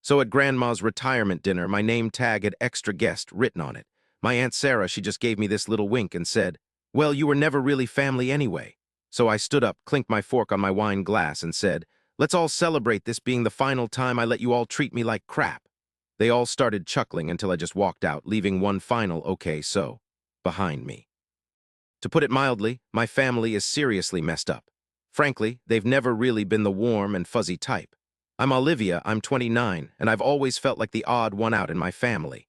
So at Grandma's retirement dinner, my name tag had extra guest written on it. My Aunt Sarah, she just gave me this little wink and said, "Well, you were never really family anyway." So I stood up, clinked my fork on my wine glass, and said, "Let's all celebrate this being the final time I let you all treat me like crap." They all started chuckling until I just walked out, leaving one final "okay, so" behind me. To put it mildly, my family is seriously messed up. Frankly, they've never really been the warm and fuzzy type. I'm Olivia, I'm 29, and I've always felt like the odd one out in my family.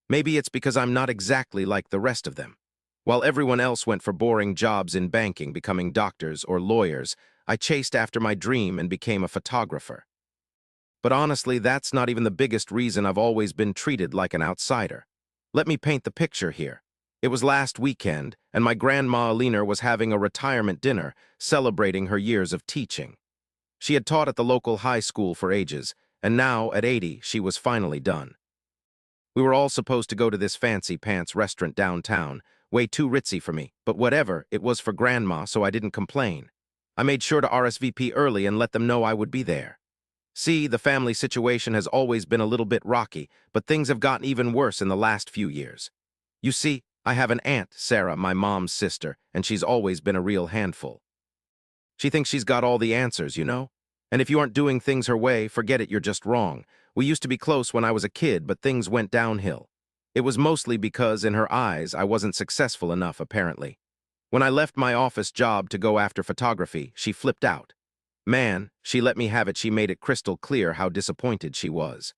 Maybe it's because I'm not exactly like the rest of them. While everyone else went for boring jobs in banking, becoming doctors or lawyers, I chased after my dream and became a photographer. But honestly, that's not even the biggest reason I've always been treated like an outsider. Let me paint the picture here. It was last weekend, and my grandma Alina was having a retirement dinner, celebrating her years of teaching. She had taught at the local high school for ages, and now, at 80, she was finally done. We were all supposed to go to this fancy pants restaurant downtown, way too ritzy for me, but whatever, it was for Grandma, so I didn't complain. I made sure to RSVP early and let them know I would be there. See, the family situation has always been a little bit rocky, but things have gotten even worse in the last few years. You see, I have an aunt, Sarah, my mom's sister, and she's always been a real handful. She thinks she's got all the answers, you know? And if you aren't doing things her way, forget it, you're just wrong. We used to be close when I was a kid, but things went downhill. It was mostly because, in her eyes, I wasn't successful enough, apparently. When I left my office job to go after photography, she flipped out. Man, she let me have it. She made it crystal clear how disappointed she was.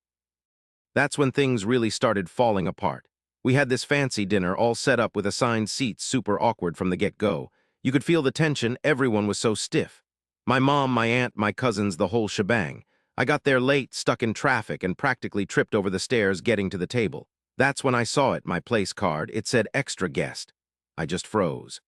That's when things really started falling apart. We had this fancy dinner all set up with assigned seats, super awkward from the get-go. You could feel the tension, everyone was so stiff. My mom, my aunt, my cousins, the whole shebang. I got there late, stuck in traffic, and practically tripped over the stairs getting to the table. That's when I saw it, my place card. It said extra guest. I just froze.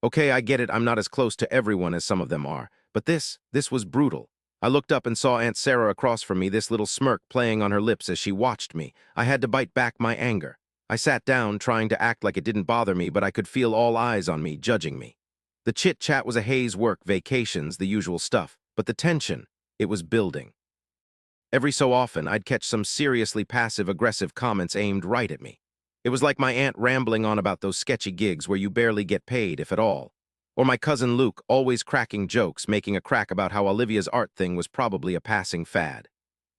Okay, I get it, I'm not as close to everyone as some of them are, but this was brutal. I looked up and saw Aunt Sarah across from me, this little smirk playing on her lips as she watched me. I had to bite back my anger. I sat down, trying to act like it didn't bother me, but I could feel all eyes on me, judging me. The chit-chat was a haze, work, vacations, the usual stuff, but the tension, it was building. Every so often, I'd catch some seriously passive-aggressive comments aimed right at me. It was like my aunt rambling on about those sketchy gigs where you barely get paid, if at all. Or my cousin Luke always cracking jokes, making a crack about how Olivia's art thing was probably a passing fad.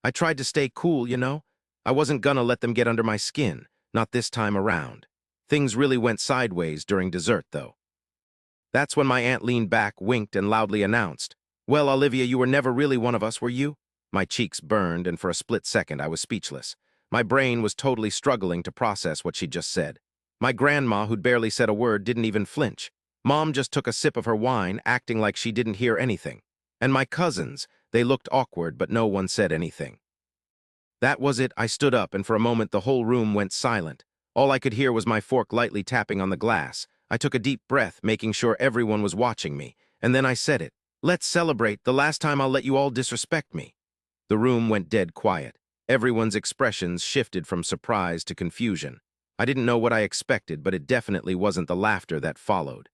I tried to stay cool, you know? I wasn't gonna let them get under my skin, not this time around. Things really went sideways during dessert, though. That's when my aunt leaned back, winked, and loudly announced, "Well, Olivia, you were never really one of us, were you?" My cheeks burned, and for a split second I was speechless. My brain was totally struggling to process what she'd just said. My grandma, who'd barely said a word, didn't even flinch. Mom just took a sip of her wine, acting like she didn't hear anything. And my cousins, they looked awkward, but no one said anything. That was it. I stood up, and for a moment the whole room went silent. All I could hear was my fork lightly tapping on the glass. I took a deep breath, making sure everyone was watching me, and then I said it. "Let's celebrate, the last time I'll let you all disrespect me." The room went dead quiet. Everyone's expressions shifted from surprise to confusion. I didn't know what I expected, but it definitely wasn't the laughter that followed.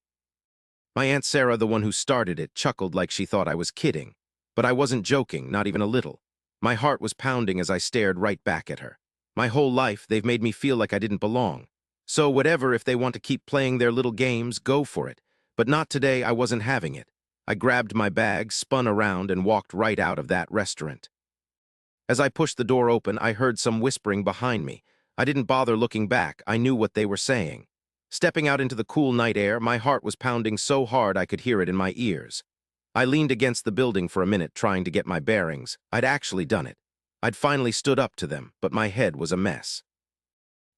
My Aunt Sarah, the one who started it, chuckled like she thought I was kidding. But I wasn't joking, not even a little. My heart was pounding as I stared right back at her. My whole life, they've made me feel like I didn't belong. So whatever, if they want to keep playing their little games, go for it. But not today, I wasn't having it. I grabbed my bag, spun around, and walked right out of that restaurant. As I pushed the door open, I heard some whispering behind me. I didn't bother looking back. I knew what they were saying. Stepping out into the cool night air, my heart was pounding so hard I could hear it in my ears. I leaned against the building for a minute, trying to get my bearings. I'd actually done it. I'd finally stood up to them, but my head was a mess.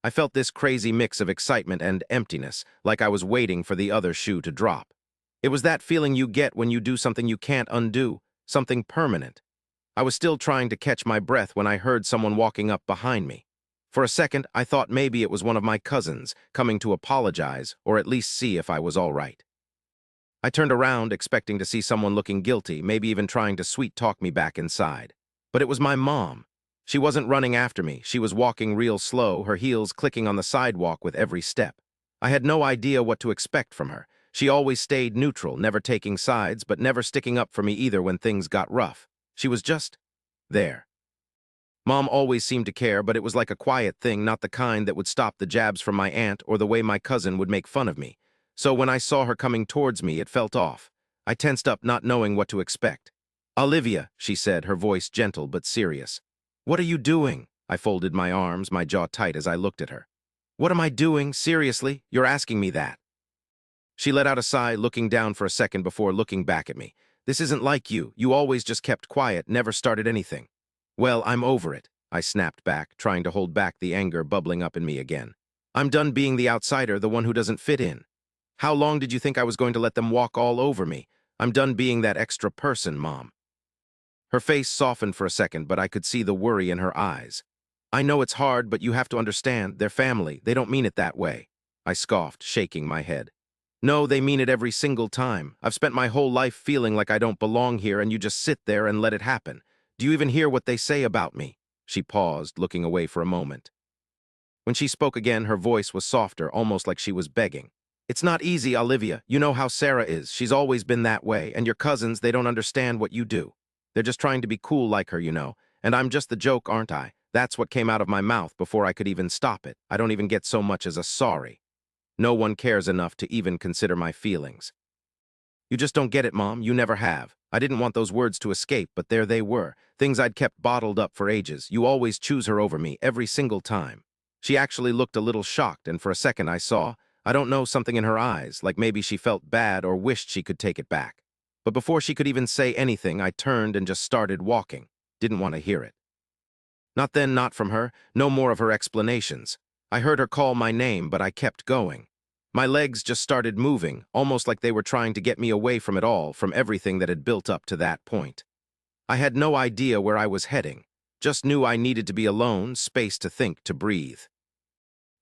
I felt this crazy mix of excitement and emptiness, like I was waiting for the other shoe to drop. It was that feeling you get when you do something you can't undo, something permanent. I was still trying to catch my breath when I heard someone walking up behind me. For a second, I thought maybe it was one of my cousins, coming to apologize, or at least see if I was all right. I turned around, expecting to see someone looking guilty, maybe even trying to sweet-talk me back inside. But it was my mom. She wasn't running after me. She was walking real slow, her heels clicking on the sidewalk with every step. I had no idea what to expect from her. She always stayed neutral, never taking sides, but never sticking up for me either when things got rough. She was just there. Mom always seemed to care, but it was like a quiet thing, not the kind that would stop the jabs from my aunt or the way my cousin would make fun of me. So when I saw her coming towards me, it felt off. I tensed up, not knowing what to expect. "Olivia," she said, her voice gentle but serious. "What are you doing?" I folded my arms, my jaw tight as I looked at her. "What am I doing? Seriously? You're asking me that?" She let out a sigh, looking down for a second before looking back at me. "This isn't like you. You always just kept quiet, never started anything." "Well, I'm over it," I snapped back, trying to hold back the anger bubbling up in me again. "I'm done being the outsider, the one who doesn't fit in. How long did you think I was going to let them walk all over me? I'm done being that extra person, Mom." Her face softened for a second, but I could see the worry in her eyes. "I know it's hard, but you have to understand, they're family. They don't mean it that way." I scoffed, shaking my head. "No, they mean it every single time. I've spent my whole life feeling like I don't belong here, and you just sit there and let it happen. Do you even hear what they say about me?" She paused, looking away for a moment. When she spoke again, her voice was softer, almost like she was begging. "It's not easy, Olivia. You know how Sarah is. She's always been that way, and your cousins, they don't understand what you do. They're just trying to be cool like her, you know. And I'm just the joke, aren't I? That's what came out of my mouth before I could even stop it. I don't even get so much as a sorry. No one cares enough to even consider my feelings." "You just don't get it, Mom. You never have. I didn't want those words to escape, but there they were. Things I'd kept bottled up for ages. You always choose her over me, every single time." She actually looked a little shocked, and for a second I saw, I don't know, something in her eyes, like maybe she felt bad or wished she could take it back. But before she could even say anything, I turned and just started walking. Didn't want to hear it. Not then, not from her, no more of her explanations. I heard her call my name, but I kept going. My legs just started moving, almost like they were trying to get me away from it all, from everything that had built up to that point. I had no idea where I was heading, just knew I needed to be alone, space to think, to breathe.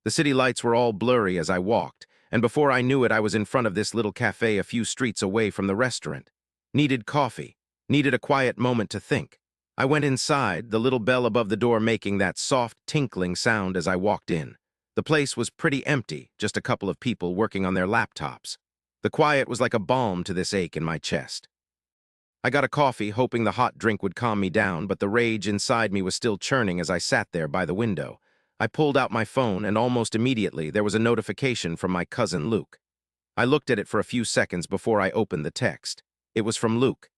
The city lights were all blurry as I walked, and before I knew it, I was in front of this little cafe a few streets away from the restaurant. Needed coffee, needed a quiet moment to think. I went inside, the little bell above the door making that soft, tinkling sound as I walked in. The place was pretty empty, just a couple of people working on their laptops. The quiet was like a balm to this ache in my chest. I got a coffee, hoping the hot drink would calm me down, but the rage inside me was still churning as I sat there by the window. I pulled out my phone, and almost immediately there was a notification from my cousin Luke. I looked at it for a few seconds before I opened the text. It was from Luke.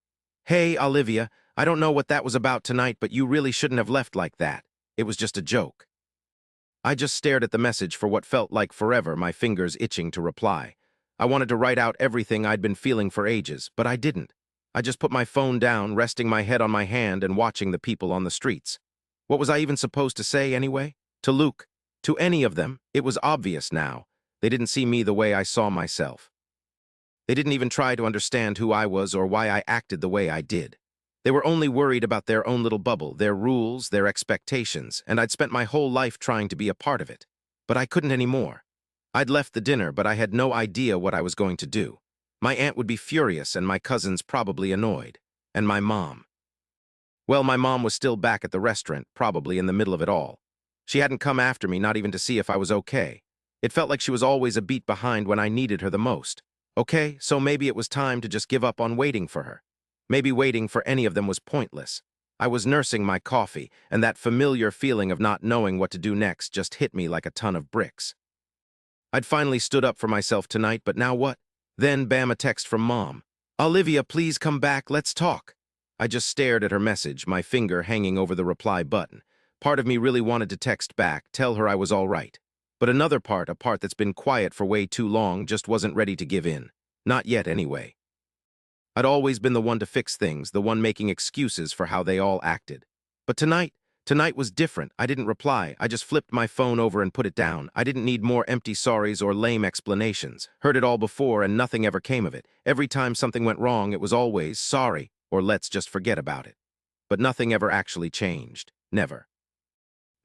"Hey, Olivia, I don't know what that was about tonight, but you really shouldn't have left like that. It was just a joke." I just stared at the message for what felt like forever, my fingers itching to reply. I wanted to write out everything I'd been feeling for ages, but I didn't. I just put my phone down, resting my head on my hand and watching the people on the streets. What was I even supposed to say anyway? To Luke? To any of them? It was obvious now. They didn't see me the way I saw myself. They didn't even try to understand who I was or why I acted the way I did. They were only worried about their own little bubble, their rules, their expectations, and I'd spent my whole life trying to be a part of it. But I couldn't anymore. I'd left the dinner, but I had no idea what I was going to do. My aunt would be furious, and my cousins probably annoyed. And my mom. Well, my mom was still back at the restaurant, probably in the middle of it all. She hadn't come after me, not even to see if I was okay. It felt like she was always a beat behind when I needed her the most. Okay, so maybe it was time to just give up on waiting for her. Maybe waiting for any of them was pointless. I was nursing my coffee, and that familiar feeling of not knowing what to do next just hit me like a ton of bricks. I'd finally stood up for myself tonight, but now what? Then, bam, a text from Mom. "Olivia, please come back, let's talk." I just stared at her message, my finger hanging over the reply button. Part of me really wanted to text back, tell her I was all right. But another part, a part that's been quiet for way too long, just wasn't ready to give in. Not yet, anyway. I'd always been the one to fix things, the one making excuses for how they all acted. But tonight was different. I didn't reply. I just flipped my phone over and put it down. I didn't need more empty sorries or lame explanations. Heard it all before and nothing ever came of it. Every time something went wrong, it was always sorry or let's just forget about it. But nothing ever actually changed. Never.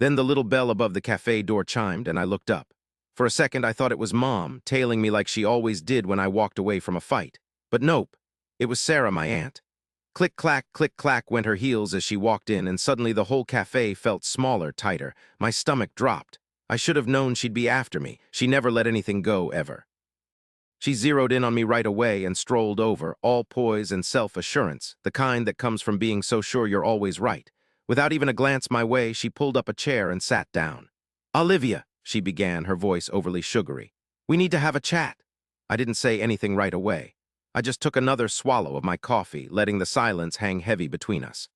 Then the little bell above the cafe door chimed and I looked up. For a second, I thought it was Mom, tailing me like she always did when I walked away from a fight. But nope. It was Sarah, my aunt. Click, clack went her heels as she walked in, and suddenly the whole cafe felt smaller, tighter. My stomach dropped. I should have known she'd be after me. She never let anything go, ever. She zeroed in on me right away and strolled over, all poise and self-assurance, the kind that comes from being so sure you're always right. Without even a glance my way, she pulled up a chair and sat down. "Olivia," she began, her voice overly sugary. "We need to have a chat." I didn't say anything right away. I just took another swallow of my coffee, letting the silence hang heavy between us.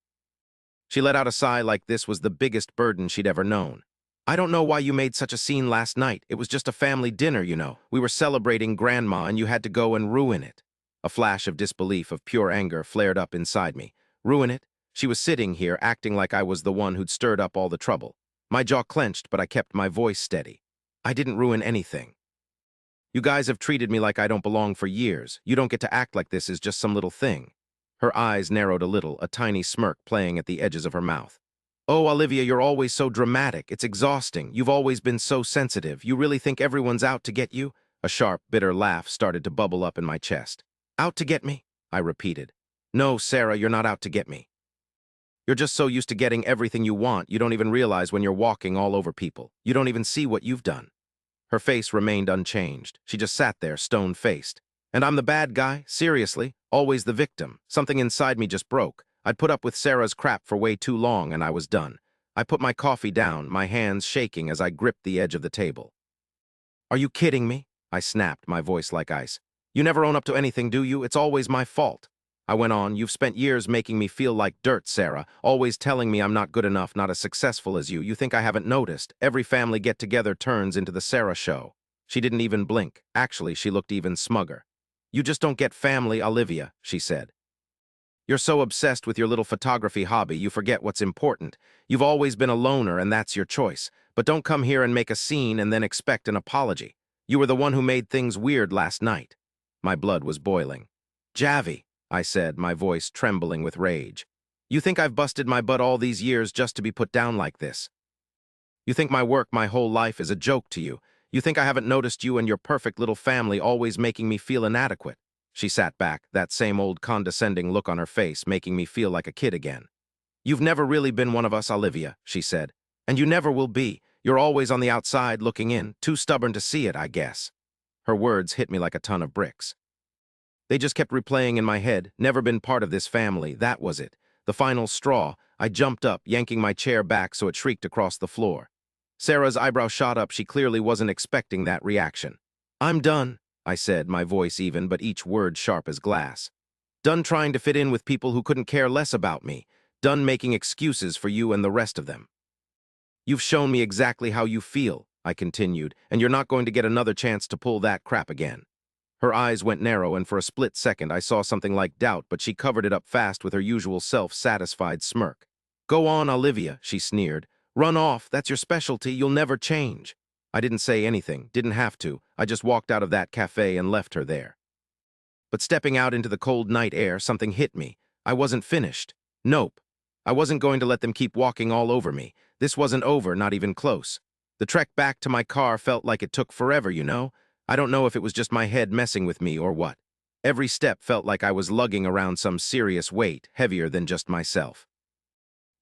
She let out a sigh like this was the biggest burden she'd ever known. "I don't know why you made such a scene last night. It was just a family dinner, you know. We were celebrating Grandma and you had to go and ruin it." A flash of disbelief, of pure anger, flared up inside me. Ruin it? She was sitting here, acting like I was the one who'd stirred up all the trouble. My jaw clenched, but I kept my voice steady. "I didn't ruin anything. You guys have treated me like I don't belong for years. You don't get to act like this is just some little thing." Her eyes narrowed a little, a tiny smirk playing at the edges of her mouth. "Oh, Olivia, you're always so dramatic. It's exhausting. You've always been so sensitive. You really think everyone's out to get you?" A sharp, bitter laugh started to bubble up in my chest. "Out to get me?" I repeated. "No, Sarah, you're not out to get me. You're just so used to getting everything you want, you don't even realize when you're walking all over people. You don't even see what you've done." Her face remained unchanged. She just sat there, stone-faced. "And I'm the bad guy? Seriously? Always the victim? Something inside me just broke. I'd put up with Sarah's crap for way too long, and I was done." I put my coffee down, my hands shaking as I gripped the edge of the table. "Are you kidding me?" I snapped, my voice like ice. "You never own up to anything, do you? It's always my fault." I went on. "You've spent years making me feel like dirt, Sarah, always telling me I'm not good enough, not as successful as you. You think I haven't noticed? Every family get-together turns into the Sarah show." She didn't even blink. Actually, she looked even smugger. "You just don't get family, Olivia," she said. "You're so obsessed with your little photography hobby, you forget what's important. You've always been a loner, and that's your choice. But don't come here and make a scene and then expect an apology. You were the one who made things weird last night." My blood was boiling. "Javi," I said, my voice trembling with rage. "You think I've busted my butt all these years just to be put down like this? You think my work my whole life is a joke to you? You think I haven't noticed you and your perfect little family always making me feel inadequate?" She sat back, that same old condescending look on her face, making me feel like a kid again. "You've never really been one of us, Olivia," she said. "And you never will be. You're always on the outside looking in, too stubborn to see it, I guess." Her words hit me like a ton of bricks. They just kept replaying in my head. Never been part of this family, that was it. The final straw. I jumped up, yanking my chair back so it shrieked across the floor. Sarah's eyebrow shot up. She clearly wasn't expecting that reaction. "I'm done," I said, my voice even, but each word sharp as glass. "Done trying to fit in with people who couldn't care less about me. Done making excuses for you and the rest of them. You've shown me exactly how you feel," I continued, "and you're not going to get another chance to pull that crap again." Her eyes went narrow, and for a split second I saw something like doubt, but she covered it up fast with her usual self-satisfied smirk. "Go on, Olivia," she sneered. "Run off. That's your specialty. You'll never change." I didn't say anything, didn't have to. I just walked out of that cafe and left her there. But stepping out into the cold night air, something hit me. I wasn't finished. Nope. I wasn't going to let them keep walking all over me. This wasn't over, not even close. The trek back to my car felt like it took forever, you know? I don't know if it was just my head messing with me or what. Every step felt like I was lugging around some serious weight, heavier than just myself.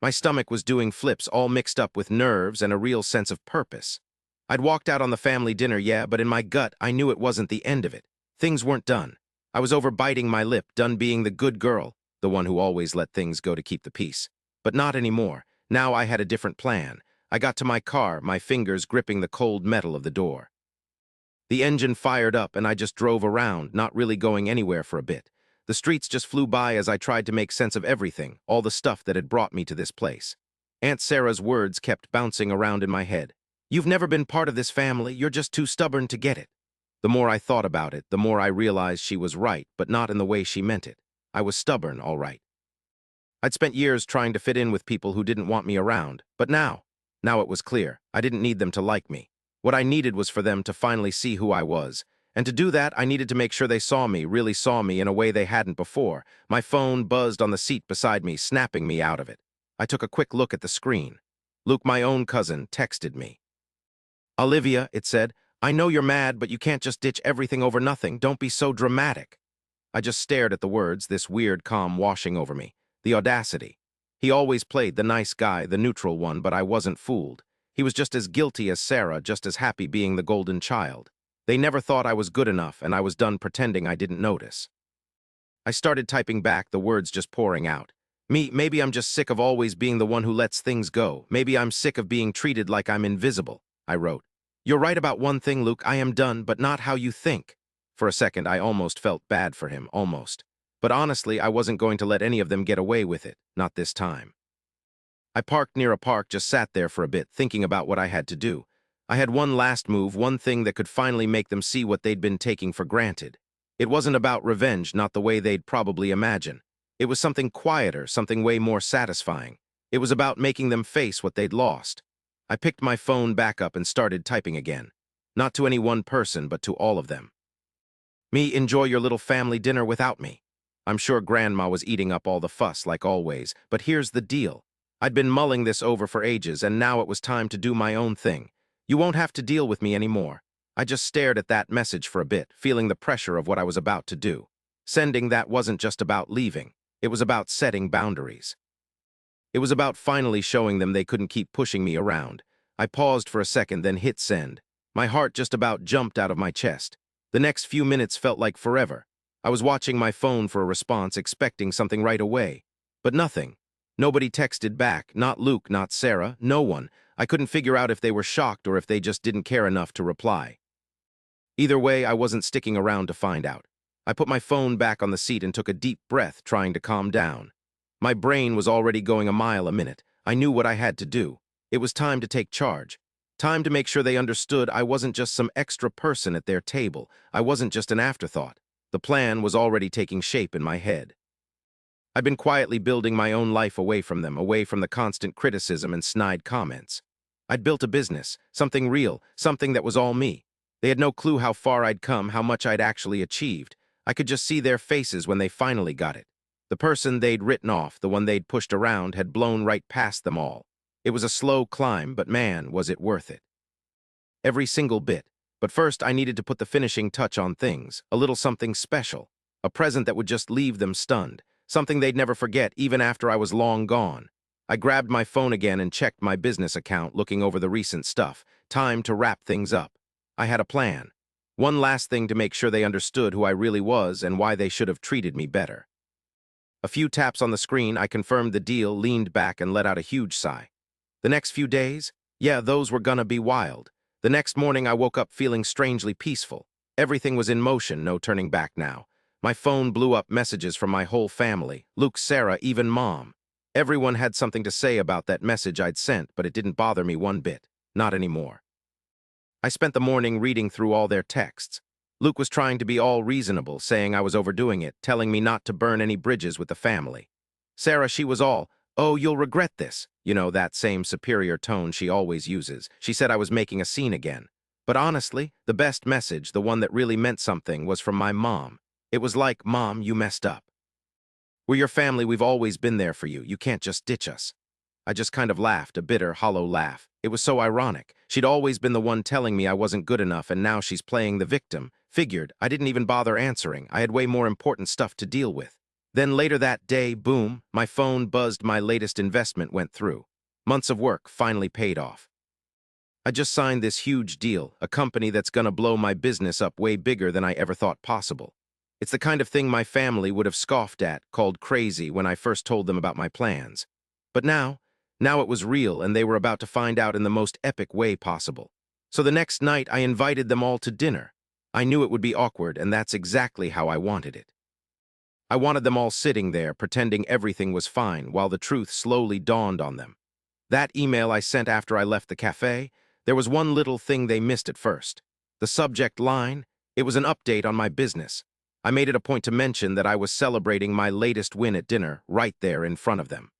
My stomach was doing flips, all mixed up with nerves and a real sense of purpose. I'd walked out on the family dinner, yeah, but in my gut, I knew it wasn't the end of it. Things weren't done. I was over biting my lip, done being the good girl, the one who always let things go to keep the peace. But not anymore. Now I had a different plan. I got to my car, my fingers gripping the cold metal of the door. The engine fired up, and I just drove around, not really going anywhere for a bit. The streets just flew by as I tried to make sense of everything, all the stuff that had brought me to this place. Aunt Sarah's words kept bouncing around in my head. "You've never been part of this family, you're just too stubborn to get it." The more I thought about it, the more I realized she was right, but not in the way she meant it. I was stubborn, all right. I'd spent years trying to fit in with people who didn't want me around, but now it was clear. I didn't need them to like me. What I needed was for them to finally see who I was. And to do that, I needed to make sure they saw me, really saw me in a way they hadn't before. My phone buzzed on the seat beside me, snapping me out of it. I took a quick look at the screen. Luke, my own cousin, texted me. "Olivia," it said, "I know you're mad, but you can't just ditch everything over nothing. Don't be so dramatic." I just stared at the words, this weird calm washing over me. The audacity. He always played the nice guy, the neutral one, but I wasn't fooled. He was just as guilty as Sarah, just as happy being the golden child. They never thought I was good enough, and I was done pretending I didn't notice. I started typing back, the words just pouring out. Maybe I'm just sick of always being the one who lets things go. Maybe I'm sick of being treated like I'm invisible, I wrote. You're right about one thing, Luke. I am done, but not how you think. For a second, I almost felt bad for him, almost. But honestly, I wasn't going to let any of them get away with it, not this time. I parked near a park, just sat there for a bit, thinking about what I had to do. I had one last move, one thing that could finally make them see what they'd been taking for granted. It wasn't about revenge, not the way they'd probably imagine. It was something quieter, something way more satisfying. It was about making them face what they'd lost. I picked my phone back up and started typing again. Not to any one person, but to all of them. Enjoy your little family dinner without me. I'm sure Grandma was eating up all the fuss, like always, but here's the deal. I'd been mulling this over for ages, and now it was time to do my own thing. You won't have to deal with me anymore. I just stared at that message for a bit, feeling the pressure of what I was about to do. Sending that wasn't just about leaving. It was about setting boundaries. It was about finally showing them they couldn't keep pushing me around. I paused for a second, then hit send. My heart just about jumped out of my chest. The next few minutes felt like forever. I was watching my phone for a response, expecting something right away. But nothing. Nobody texted back, not Luke, not Sarah, no one. I couldn't figure out if they were shocked or if they just didn't care enough to reply. Either way, I wasn't sticking around to find out. I put my phone back on the seat and took a deep breath, trying to calm down. My brain was already going a mile a minute. I knew what I had to do. It was time to take charge. Time to make sure they understood I wasn't just some extra person at their table. I wasn't just an afterthought. The plan was already taking shape in my head. I'd been quietly building my own life away from them, away from the constant criticism and snide comments. I'd built a business, something real, something that was all me. They had no clue how far I'd come, how much I'd actually achieved. I could just see their faces when they finally got it. The person they'd written off, the one they'd pushed around, had blown right past them all. It was a slow climb, but man, was it worth it. Every single bit. But first, I needed to put the finishing touch on things, a little something special, a present that would just leave them stunned, something they'd never forget even after I was long gone. I grabbed my phone again and checked my business account, looking over the recent stuff. Time to wrap things up. I had a plan. One last thing to make sure they understood who I really was and why they should have treated me better. A few taps on the screen, I confirmed the deal, leaned back, and let out a huge sigh. The next few days? Yeah, those were gonna be wild. The next morning, I woke up feeling strangely peaceful. Everything was in motion, no turning back now. My phone blew up messages from my whole family, Luke, Sarah, even Mom. Everyone had something to say about that message I'd sent, but it didn't bother me one bit. Not anymore. I spent the morning reading through all their texts. Luke was trying to be all reasonable, saying I was overdoing it, telling me not to burn any bridges with the family. Sarah, she was all, "Oh, you'll regret this." You know, that same superior tone she always uses. She said I was making a scene again. But honestly, the best message, the one that really meant something, was from my mom. It was like, "Mom, you messed up. We're your family, we've always been there for you. You can't just ditch us." I just kind of laughed, a bitter, hollow laugh. It was so ironic. She'd always been the one telling me I wasn't good enough, and now she's playing the victim. Figured, I didn't even bother answering. I had way more important stuff to deal with. Then later that day, boom, my phone buzzed. My latest investment went through. Months of work finally paid off. I just signed this huge deal, a company that's gonna blow my business up way bigger than I ever thought possible. It's the kind of thing my family would have scoffed at, called crazy when I first told them about my plans. But now it was real, and they were about to find out in the most epic way possible. So the next night, I invited them all to dinner. I knew it would be awkward, and that's exactly how I wanted it. I wanted them all sitting there, pretending everything was fine, while the truth slowly dawned on them. That email I sent after I left the cafe, there was one little thing they missed at first. The subject line, it was an update on my business. I made it a point to mention that I was celebrating my latest win at dinner, right there in front of them.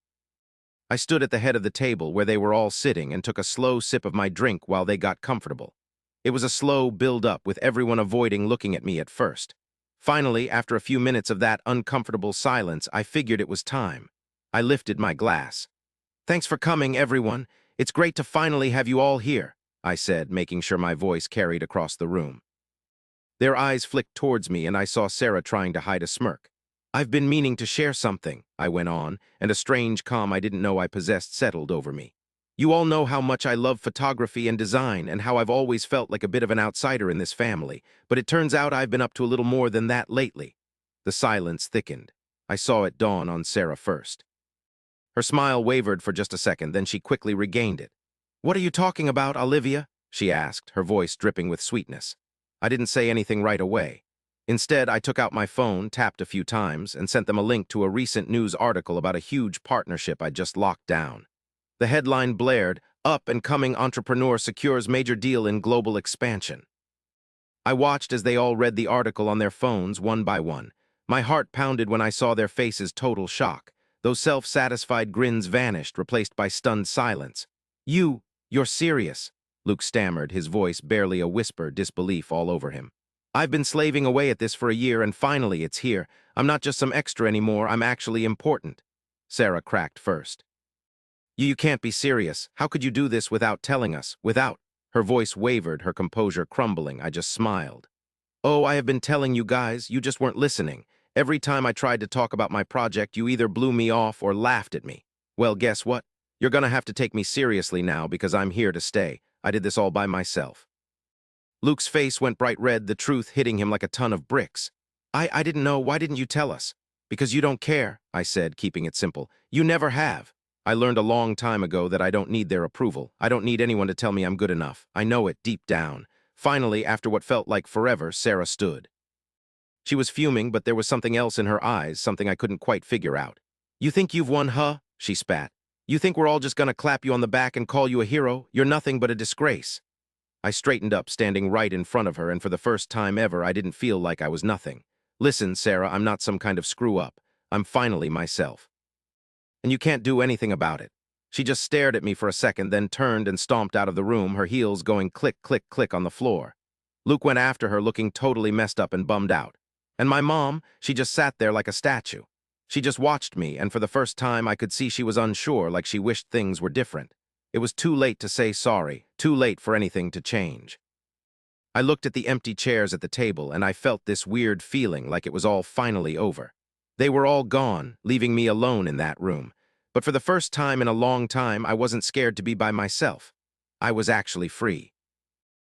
I stood at the head of the table where they were all sitting and took a slow sip of my drink while they got comfortable. It was a slow build-up, with everyone avoiding looking at me at first. Finally, after a few minutes of that uncomfortable silence, I figured it was time. I lifted my glass. "Thanks for coming, everyone. It's great to finally have you all here," I said, making sure my voice carried across the room. Their eyes flicked towards me, and I saw Sarah trying to hide a smirk. "I've been meaning to share something," I went on, and a strange calm I didn't know I possessed settled over me. "You all know how much I love photography and design, and how I've always felt like a bit of an outsider in this family, but it turns out I've been up to a little more than that lately." The silence thickened. I saw it dawn on Sarah first. Her smile wavered for just a second, then she quickly regained it. "What are you talking about, Olivia?" she asked, her voice dripping with sweetness. I didn't say anything right away. Instead, I took out my phone, tapped a few times, and sent them a link to a recent news article about a huge partnership I'd just locked down. The headline blared, "Up-and-coming entrepreneur secures major deal in global expansion." I watched as they all read the article on their phones one by one. My heart pounded when I saw their faces' total shock. Those self-satisfied grins vanished, replaced by stunned silence. You're serious," Luke stammered, his voice barely a whisper, disbelief all over him. "I've been slaving away at this for a year, and finally it's here. I'm not just some extra anymore, I'm actually important." Sarah cracked first. You can't be serious. How could you do this without telling us? Without?" Her voice wavered, her composure crumbling. I just smiled. "Oh, I have been telling you guys, you just weren't listening. Every time I tried to talk about my project, you either blew me off or laughed at me. Well, guess what? You're gonna have to take me seriously now because I'm here to stay. I did this all by myself." Luke's face went bright red, the truth hitting him like a ton of bricks. I didn't know. Why didn't you tell us?" "Because you don't care," I said, keeping it simple. "You never have. I learned a long time ago that I don't need their approval. I don't need anyone to tell me I'm good enough. I know it deep down." Finally, after what felt like forever, Sarah stood. She was fuming, but there was something else in her eyes, something I couldn't quite figure out. "You think you've won, huh?" she spat. "You think we're all just gonna clap you on the back and call you a hero? You're nothing but a disgrace." I straightened up, standing right in front of her, and for the first time ever, I didn't feel like I was nothing. "Listen, Sarah, I'm not some kind of screw-up. I'm finally myself. And you can't do anything about it." She just stared at me for a second, then turned and stomped out of the room, her heels going click, click, click on the floor. Luke went after her, looking totally messed up and bummed out. And my mom, she just sat there like a statue. She just watched me, and for the first time I could see she was unsure, like she wished things were different. It was too late to say sorry, too late for anything to change. I looked at the empty chairs at the table, and I felt this weird feeling like it was all finally over. They were all gone, leaving me alone in that room. But for the first time in a long time, I wasn't scared to be by myself. I was actually free.